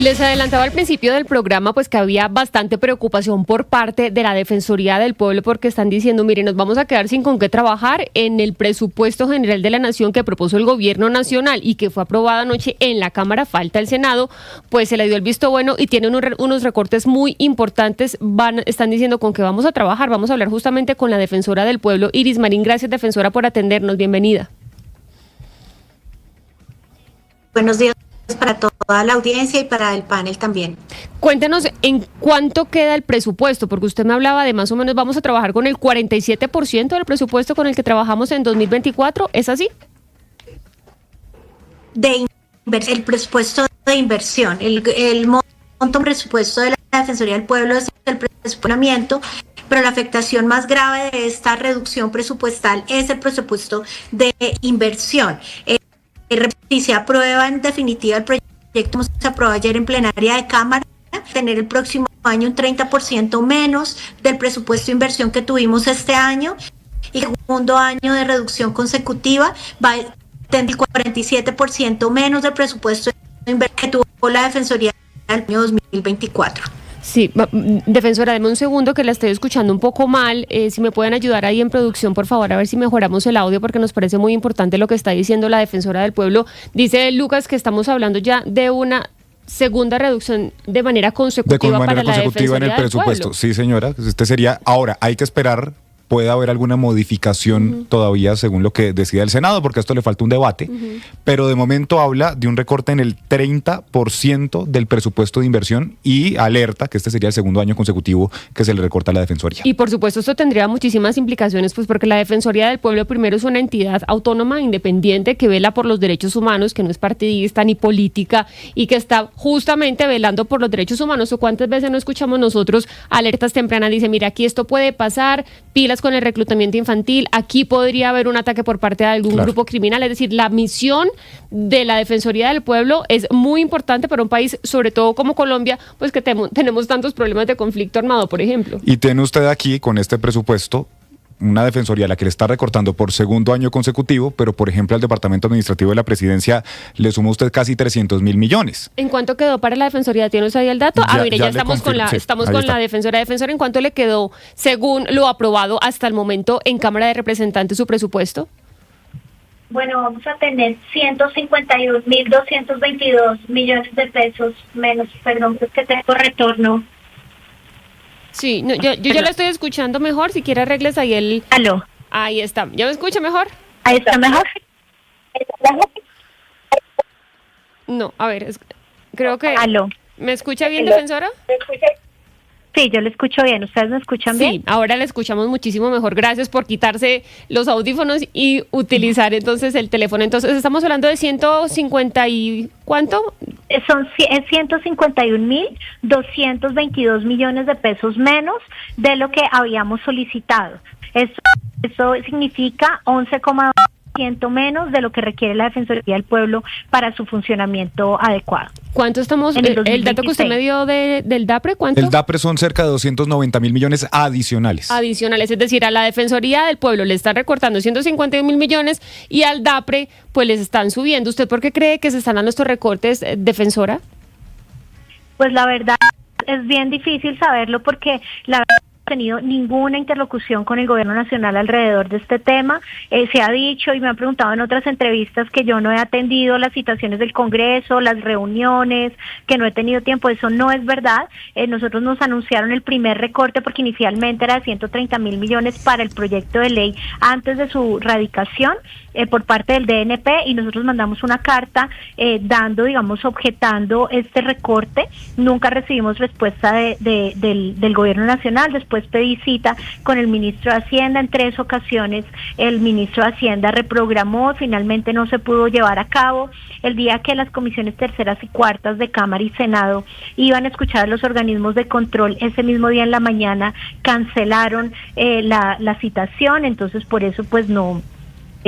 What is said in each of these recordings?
Les adelantaba al principio del programa pues que había bastante preocupación por parte de la Defensoría del Pueblo porque están diciendo, miren, nos vamos a quedar sin con qué trabajar en el presupuesto general de la Nación que propuso el gobierno nacional y que fue aprobado anoche en la Cámara, falta el Senado, pues se le dio el visto bueno y tienen unos recortes muy importantes, están diciendo con qué vamos a trabajar. Vamos a hablar justamente con la Defensora del Pueblo, Iris Marín. Gracias, Defensora, por atendernos, bienvenida. Buenos días para toda la audiencia y para el panel también. Cuéntenos en cuánto queda el presupuesto, porque usted me hablaba de más o menos vamos a trabajar con el 47% del presupuesto con el que trabajamos en 2024, ¿es así? El presupuesto de inversión, el monto presupuesto de la Defensoría del Pueblo es el presupuestamiento, pero la afectación más grave de esta reducción presupuestal es el presupuesto de inversión. Si se aprueba en definitiva el proyecto, se aprobó ayer en plenaria de Cámara, tener el próximo año un 30% menos del presupuesto de inversión que tuvimos este año y el segundo año de reducción consecutiva va a tener el 47% menos del presupuesto de inversión que tuvo la Defensoría del año 2024. Sí, Defensora, deme un segundo que la estoy escuchando un poco mal. Si me pueden ayudar ahí en producción, por favor, a ver si mejoramos el audio, porque nos parece muy importante lo que está diciendo la Defensora del Pueblo. Dice Lucas que estamos hablando ya de una segunda reducción de manera consecutiva para la Defensoría en el presupuesto. Pueblo. Sí, señora, este sería. Ahora, hay que esperar. Puede haber alguna modificación todavía según lo que decida el Senado, porque a esto le falta un debate, pero de momento habla de un recorte en el 30% del presupuesto de inversión y alerta que este sería el segundo año consecutivo que se le recorta a la Defensoría. Y por supuesto esto tendría muchísimas implicaciones, pues porque la Defensoría del Pueblo primero es una entidad autónoma, independiente, que vela por los derechos humanos, que no es partidista ni política y que está justamente velando por los derechos humanos. ¿O cuántas veces no escuchamos nosotros alertas tempranas? Dice, mira, aquí esto puede pasar, pilas con el reclutamiento infantil, aquí podría haber un ataque por parte de algún grupo criminal. Es decir, la misión de la Defensoría del Pueblo es muy importante para un país, sobre todo como Colombia, pues que tenemos tantos problemas de conflicto armado, por ejemplo. Y tiene usted aquí, con este presupuesto, una defensoría a la que le está recortando por segundo año consecutivo, pero por ejemplo al Departamento Administrativo de la Presidencia le suma usted casi 300.000 millones. ¿En cuánto quedó para la Defensoría? ¿Tiene usted ahí el dato? Mire, ya estamos con la Defensora. Defensora, ¿en cuánto le quedó, según lo aprobado hasta el momento en Cámara de Representantes, su presupuesto? Bueno, vamos a tener 152.222 millones de pesos menos, perdón, es que tengo retorno. Sí, no, yo ya la estoy escuchando mejor. Si quiere arregles ahí el... Aló. Ahí está. ¿Ya me escucha mejor? Ahí está mejor. No, a ver, creo que... Aló. ¿Me escucha bien, Defensora? Sí, yo le escucho bien. ¿Ustedes me escuchan bien? Sí, ahora le escuchamos muchísimo mejor. Gracias por quitarse los audífonos y utilizar entonces el teléfono. Entonces, estamos hablando de 150 y... ¿cuánto? Son 151.222 millones de pesos menos de lo que habíamos solicitado. Eso significa 11,2% menos de lo que requiere la Defensoría del Pueblo para su funcionamiento adecuado. ¿Cuánto estamos? El dato que usted me dio del DAPRE, ¿cuánto? El DAPRE son cerca de 290.000 millones adicionales. Adicionales, es decir, a la Defensoría del Pueblo le están recortando 151.000 millones y al DAPRE pues les están subiendo. ¿Usted por qué cree que se están dando estos recortes, Defensora? Pues la verdad es bien difícil saberlo porque la verdad tenido ninguna interlocución con el gobierno nacional alrededor de este tema. Se ha dicho y me han preguntado en otras entrevistas que yo no he atendido las citaciones del Congreso, las reuniones, que no he tenido tiempo. Eso no es verdad. Nosotros nos anunciaron el primer recorte porque inicialmente era de 130.000 millones para el proyecto de ley antes de su radicación por parte del DNP y nosotros mandamos una carta objetando este recorte. Nunca recibimos respuesta del gobierno nacional. Después pedí cita con el ministro de Hacienda. En 3 ocasiones el ministro de Hacienda reprogramó, finalmente no se pudo llevar a cabo. El día que las comisiones terceras y cuartas de Cámara y Senado iban a escuchar a los organismos de control, ese mismo día en la mañana cancelaron la citación, entonces por eso pues no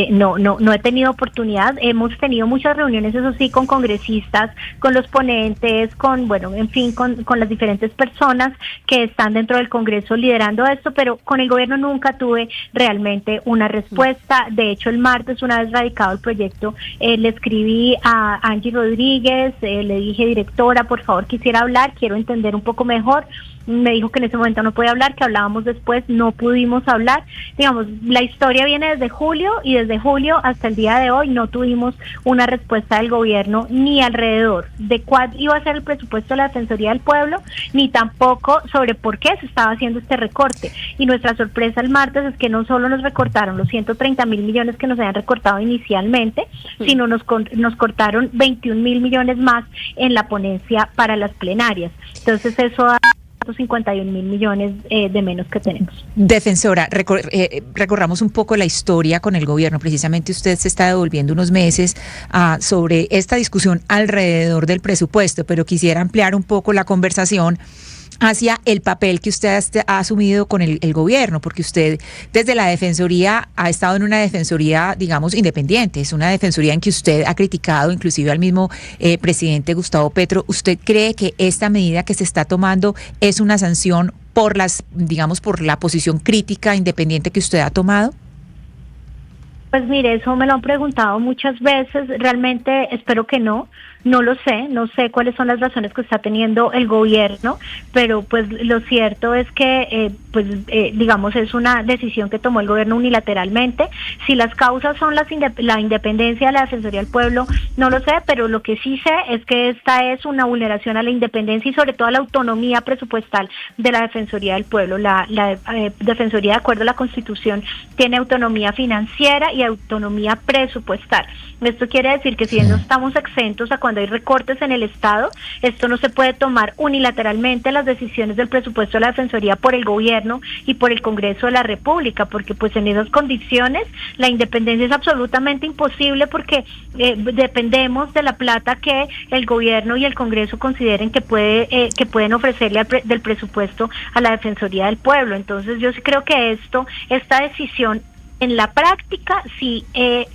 no he tenido oportunidad. Hemos tenido muchas reuniones, eso sí, con congresistas, con los ponentes, con las diferentes personas que están dentro del Congreso liderando esto, pero con el gobierno nunca tuve realmente una respuesta. De hecho, el martes, una vez radicado el proyecto, le escribí a Angie Rodríguez, le dije: directora, por favor, quisiera hablar, quiero entender un poco mejor. Me dijo que en ese momento no podía hablar, que hablábamos después, no pudimos hablar. Digamos, la historia viene desde julio, y desde julio hasta el día de hoy no tuvimos una respuesta del gobierno ni alrededor de cuál iba a ser el presupuesto de la Defensoría del Pueblo, ni tampoco sobre por qué se estaba haciendo este recorte. Y nuestra sorpresa el martes es que no solo nos recortaron los 130.000 millones que nos habían recortado inicialmente, sino nos cortaron 21.000 millones más en la ponencia para las plenarias. Entonces eso da 51.000 millones de menos que tenemos. Defensora, recorramos un poco la historia con el gobierno. Precisamente usted se está devolviendo unos meses sobre esta discusión alrededor del presupuesto, pero quisiera ampliar un poco la conversación hacia el papel que usted ha asumido con el gobierno, porque usted desde la Defensoría ha estado en una Defensoría, digamos, independiente. Es una Defensoría en que usted ha criticado inclusive al mismo presidente Gustavo Petro. ¿Usted cree que esta medida que se está tomando es una sanción por por la posición crítica independiente que usted ha tomado? Pues mire, eso me lo han preguntado muchas veces. Realmente espero que no lo sé, no sé cuáles son las razones que está teniendo el gobierno, pero pues lo cierto es que digamos, es una decisión que tomó el gobierno unilateralmente. Si las causas son la independencia de la Defensoría del Pueblo, no lo sé, pero lo que sí sé es que esta es una vulneración a la independencia y sobre todo a la autonomía presupuestal de la Defensoría del Pueblo. La Defensoría, de acuerdo a la Constitución, tiene autonomía financiera y autonomía presupuestal. Esto quiere decir que si no estamos exentos a cuando hay recortes en el Estado, esto no se puede tomar unilateralmente las decisiones del presupuesto de la Defensoría por el gobierno y por el Congreso de la República, porque pues en esas condiciones la independencia es absolutamente imposible, porque dependemos de la plata que el gobierno y el Congreso consideren que pueden ofrecerle del presupuesto a la Defensoría del Pueblo. Entonces yo sí creo que esta decisión en la práctica sí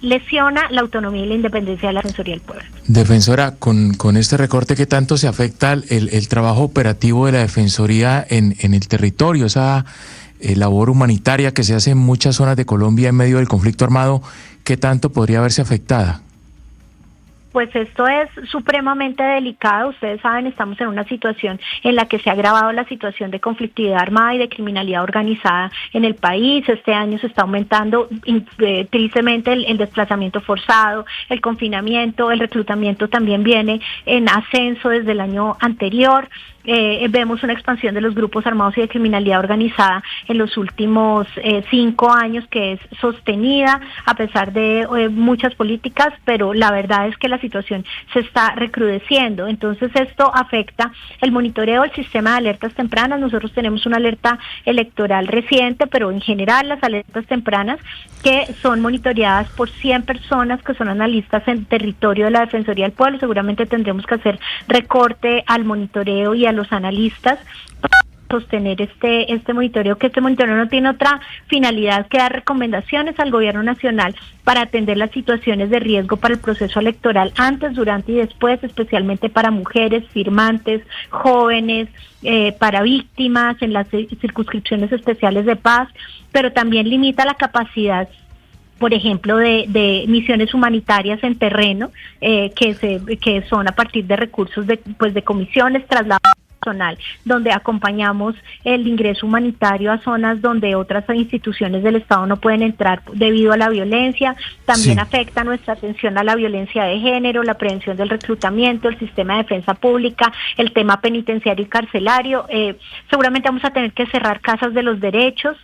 lesiona la autonomía y la independencia de la Defensoría del Pueblo. Defensora, con este recorte, ¿qué tanto se afecta el trabajo operativo de la Defensoría en el territorio? Esa labor humanitaria que se hace en muchas zonas de Colombia en medio del conflicto armado, ¿qué tanto podría verse afectada? Pues esto es supremamente delicado. Ustedes saben, estamos en una situación en la que se ha agravado la situación de conflictividad armada y de criminalidad organizada en el país. Este año se está aumentando tristemente el desplazamiento forzado, el confinamiento, el reclutamiento también viene en ascenso desde el año anterior. Vemos una expansión de los grupos armados y de criminalidad organizada en los últimos 5 años, que es sostenida a pesar de muchas políticas, pero la verdad es que la situación se está recrudeciendo. Entonces esto afecta el monitoreo del sistema de alertas tempranas. Nosotros tenemos una alerta electoral reciente, pero en general las alertas tempranas que son monitoreadas por 100 personas que son analistas en territorio de la Defensoría del Pueblo. Seguramente tendremos que hacer recorte al monitoreo y a los analistas para sostener este monitoreo, que este monitoreo no tiene otra finalidad que dar recomendaciones al gobierno nacional para atender las situaciones de riesgo para el proceso electoral antes, durante y después, especialmente para mujeres, firmantes, jóvenes, para víctimas en las circunscripciones especiales de paz, pero también limita la capacidad, por ejemplo, de misiones humanitarias en terreno, que son a partir de recursos de comisiones, traslados personal, donde acompañamos el ingreso humanitario a zonas donde otras instituciones del Estado no pueden entrar debido a la violencia. También afecta nuestra atención a la violencia de género, la prevención del reclutamiento, el sistema de defensa pública, el tema penitenciario y carcelario. Seguramente vamos a tener que cerrar casas de los derechos.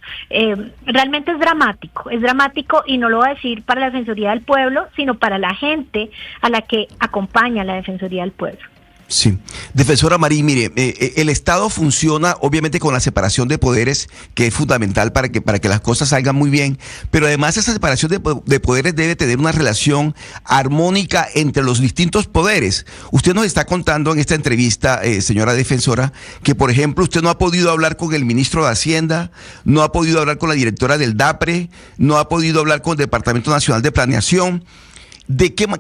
Realmente es dramático, y no lo voy a decir para la Defensoría del Pueblo, sino para la gente a la que acompaña la Defensoría del Pueblo. Sí. Defensora Marín, mire, el Estado funciona obviamente con la separación de poderes, que es fundamental para que las cosas salgan muy bien, pero además esa separación de poderes debe tener una relación armónica entre los distintos poderes. Usted nos está contando en esta entrevista, señora defensora, que por ejemplo usted no ha podido hablar con el ministro de Hacienda, no ha podido hablar con la directora del DAPRE, no ha podido hablar con el Departamento Nacional de Planeación.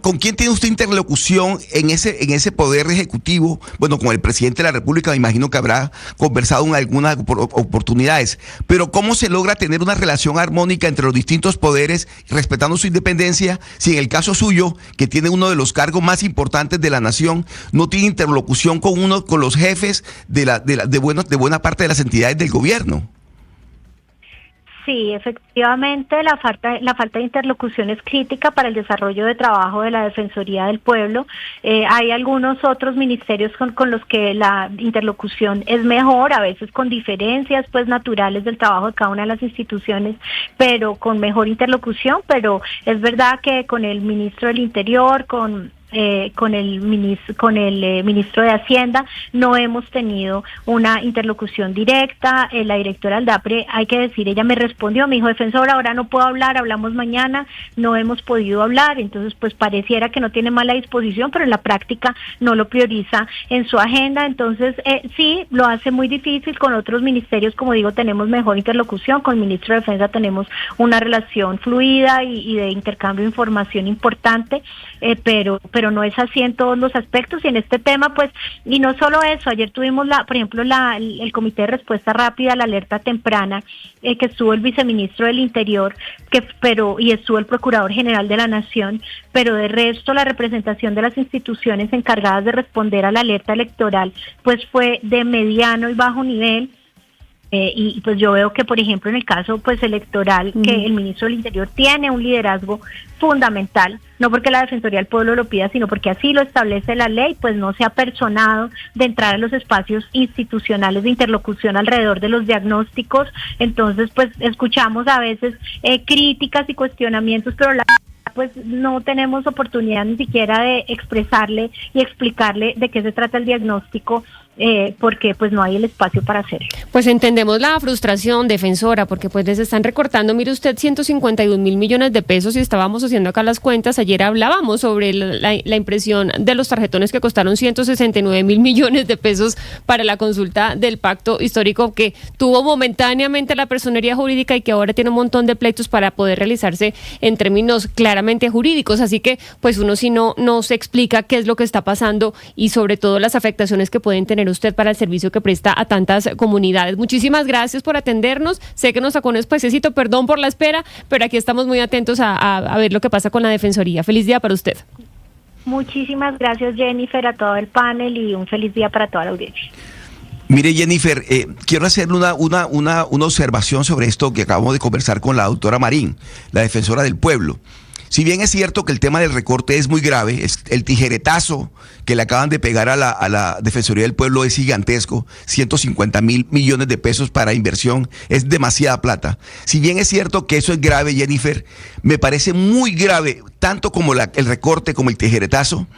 ¿Con quién tiene usted interlocución en ese poder ejecutivo? Bueno, con el presidente de la República me imagino que habrá conversado en algunas oportunidades, pero ¿cómo se logra tener una relación armónica entre los distintos poderes, respetando su independencia, si en el caso suyo, que tiene uno de los cargos más importantes de la nación, no tiene interlocución con los jefes de buena parte de las entidades del gobierno? Sí, efectivamente, la falta de interlocución es crítica para el desarrollo de trabajo de la Defensoría del Pueblo. Hay algunos otros ministerios con los que la interlocución es mejor, a veces con diferencias pues naturales del trabajo de cada una de las instituciones, pero con mejor interlocución. Pero es verdad que con el ministro del Interior, con el ministro de Hacienda no hemos tenido una interlocución directa. La directora del DAPRE, hay que decir, ella me respondió, me dijo: defensora, ahora no puedo hablar, hablamos mañana. No hemos podido hablar, entonces pues pareciera que no tiene mala disposición, pero en la práctica no lo prioriza en su agenda. Entonces sí, lo hace muy difícil. Con otros ministerios, como digo, tenemos mejor interlocución. Con el ministro de Defensa tenemos una relación fluida y de intercambio de información importante, pero no es así en todos los aspectos. Y en este tema, pues, y no solo eso, ayer tuvimos por ejemplo, el Comité de Respuesta Rápida, la alerta temprana, que estuvo el viceministro del Interior, y estuvo el Procurador General de la Nación, pero de resto la representación de las instituciones encargadas de responder a la alerta electoral, pues fue de mediano y bajo nivel. Y pues yo veo que, por ejemplo, en el caso pues electoral, que el ministro del Interior tiene un liderazgo fundamental, no porque la Defensoría del Pueblo lo pida, sino porque así lo establece la ley, pues no se ha personado de entrar a los espacios institucionales de interlocución alrededor de los diagnósticos. Entonces, pues escuchamos a veces críticas y cuestionamientos, pero pues no tenemos oportunidad ni siquiera de expresarle y explicarle de qué se trata el diagnóstico, porque pues no hay el espacio para hacerlo. Pues entendemos la frustración, defensora, porque pues les están recortando, mire usted, 151.000 millones de pesos, y estábamos haciendo acá las cuentas. Ayer hablábamos sobre la impresión de los tarjetones que costaron 169.000 millones de pesos para la consulta del pacto histórico, que tuvo momentáneamente la personería jurídica y que ahora tiene un montón de pleitos para poder realizarse en términos claramente jurídicos. Así que pues uno si no se explica qué es lo que está pasando y sobre todo las afectaciones que pueden tener usted para el servicio que presta a tantas comunidades. Muchísimas gracias por atendernos. Sé que nos sacó un espacecito, perdón por la espera, pero aquí estamos muy atentos a ver lo que pasa con la Defensoría. Feliz día para usted. Muchísimas gracias, Jennifer, a todo el panel, y un feliz día para toda la audiencia. Mire, Jennifer, quiero hacerle una observación sobre esto que acabamos de conversar con la doctora Marín, la defensora del pueblo. Si bien es cierto que el tema del recorte es muy grave, el tijeretazo que le acaban de pegar a la Defensoría del Pueblo es gigantesco, 150.000 millones de pesos para inversión, es demasiada plata. Si bien es cierto que eso es grave, Jennifer, me parece muy grave, tanto como el recorte como el tijeretazo,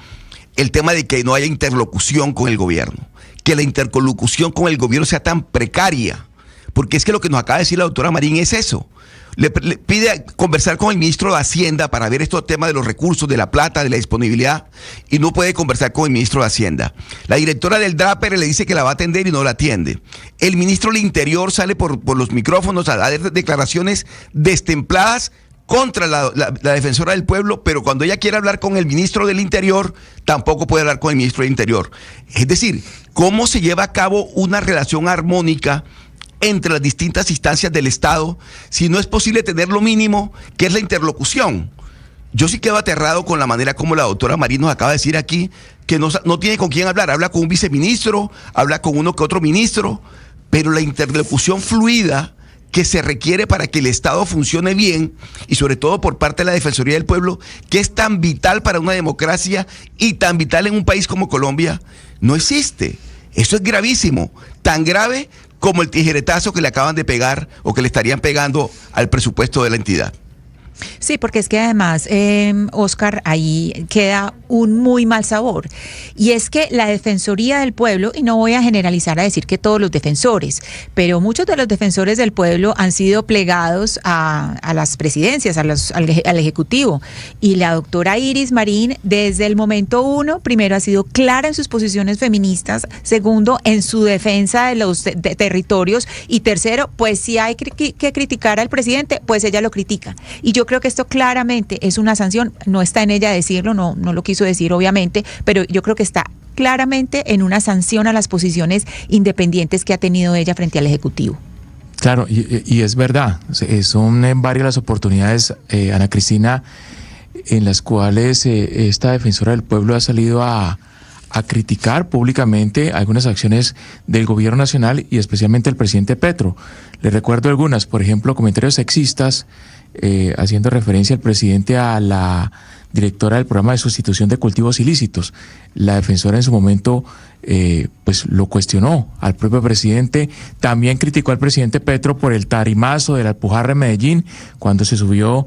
el tema de que no haya interlocución con el gobierno, que la interlocución con el gobierno sea tan precaria, porque es que lo que nos acaba de decir la doctora Marín es eso. Le pide conversar con el ministro de Hacienda para ver estos temas de los recursos, de la plata, de la disponibilidad, y no puede conversar con el ministro de Hacienda. La directora del DAPRE le dice que la va a atender y no la atiende. El ministro del Interior sale por los micrófonos a dar declaraciones destempladas contra la defensora del pueblo, pero cuando ella quiere hablar con el ministro del Interior, tampoco puede hablar con el ministro del Interior. Es decir, ¿cómo se lleva a cabo una relación armónica entre las distintas instancias del Estado si no es posible tener lo mínimo, que es la interlocución? Yo sí quedo aterrado con la manera como la doctora Marín nos acaba de decir aquí, que no tiene con quién hablar. Habla con un viceministro, habla con uno que otro ministro, pero la interlocución fluida que se requiere para que el Estado funcione bien, y sobre todo por parte de la Defensoría del Pueblo, que es tan vital para una democracia y tan vital en un país como Colombia, no existe. Eso es gravísimo, tan grave como el tijeretazo que le acaban de pegar o que le estarían pegando al presupuesto de la entidad. Sí, porque es que además, Oscar, ahí queda un muy mal sabor. Y es que la Defensoría del Pueblo, y no voy a generalizar a decir que todos los defensores, pero muchos de los defensores del pueblo han sido plegados a las presidencias, al Ejecutivo. Y la doctora Iris Marín, desde el momento uno, primero ha sido clara en sus posiciones feministas, segundo, en su defensa de los territorios, y tercero, pues si hay que criticar al presidente, pues ella lo critica. Y yo creo que esto claramente es una sanción, no está en ella decirlo, no lo quiso decir obviamente, pero yo creo que está claramente en una sanción a las posiciones independientes que ha tenido ella frente al Ejecutivo. Claro, y es verdad, son varias las oportunidades, Ana Cristina, en las cuales esta defensora del pueblo ha salido a criticar públicamente algunas acciones del gobierno nacional y especialmente el presidente Petro. Le recuerdo algunas, por ejemplo, comentarios sexistas, haciendo referencia al presidente a la directora del programa de sustitución de cultivos ilícitos. La defensora en su momento pues lo cuestionó al propio presidente. También criticó al presidente Petro por el tarimazo de la Alpujarra en Medellín, cuando se subió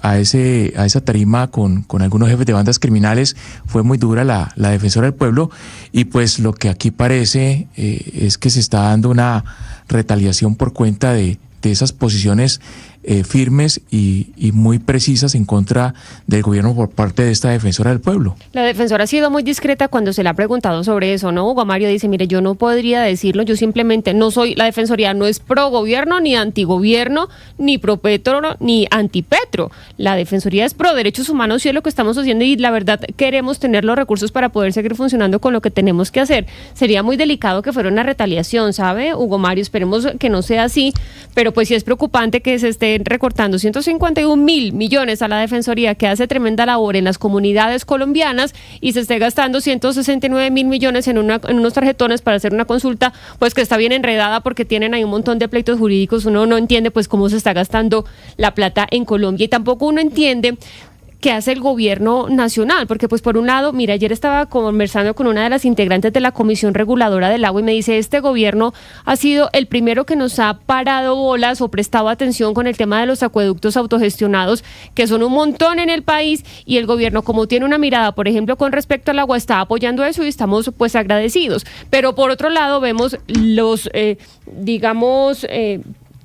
a esa tarima con algunos jefes de bandas criminales. Fue muy dura la defensora del pueblo, y pues lo que aquí parece es que se está dando una retaliación por cuenta de esas posiciones firmes y muy precisas en contra del gobierno por parte de esta defensora del pueblo. La defensora ha sido muy discreta cuando se le ha preguntado sobre eso, ¿no? Hugo Mario dice, mire, yo no podría decirlo, yo simplemente no soy, la defensoría no es pro gobierno, ni antigobierno, ni pro Petro, ni antipetro. La defensoría es pro derechos humanos y es lo que estamos haciendo, y la verdad queremos tener los recursos para poder seguir funcionando con lo que tenemos que hacer. Sería muy delicado que fuera una retaliación, ¿sabe, Hugo Mario? Esperemos que no sea así, pero pues sí es preocupante que se esté recortando 151.000 millones a la Defensoría, que hace tremenda labor en las comunidades colombianas, y se esté gastando 169.000 millones en unos tarjetones para hacer una consulta, pues que está bien enredada porque tienen ahí un montón de pleitos jurídicos. Uno no entiende pues cómo se está gastando la plata en Colombia, y tampoco uno entiende qué hace el gobierno nacional, porque pues por un lado, mira, ayer estaba conversando con una de las integrantes de la Comisión Reguladora del Agua y me dice, este gobierno ha sido el primero que nos ha parado bolas o prestado atención con el tema de los acueductos autogestionados, que son un montón en el país, y el gobierno, como tiene una mirada, por ejemplo, con respecto al agua, está apoyando eso y estamos pues agradecidos. Pero por otro lado vemos los,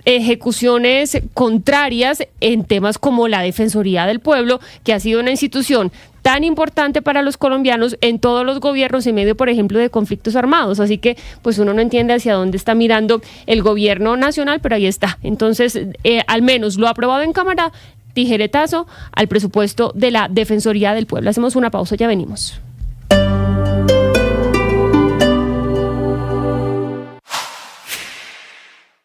ejecuciones contrarias en temas como la Defensoría del Pueblo, que ha sido una institución tan importante para los colombianos en todos los gobiernos, en medio, por ejemplo, de conflictos armados. Así que pues uno no entiende hacia dónde está mirando el gobierno nacional, pero ahí está. Entonces, al menos lo ha aprobado en Cámara, tijeretazo al presupuesto de la Defensoría del Pueblo. Hacemos una pausa, ya venimos.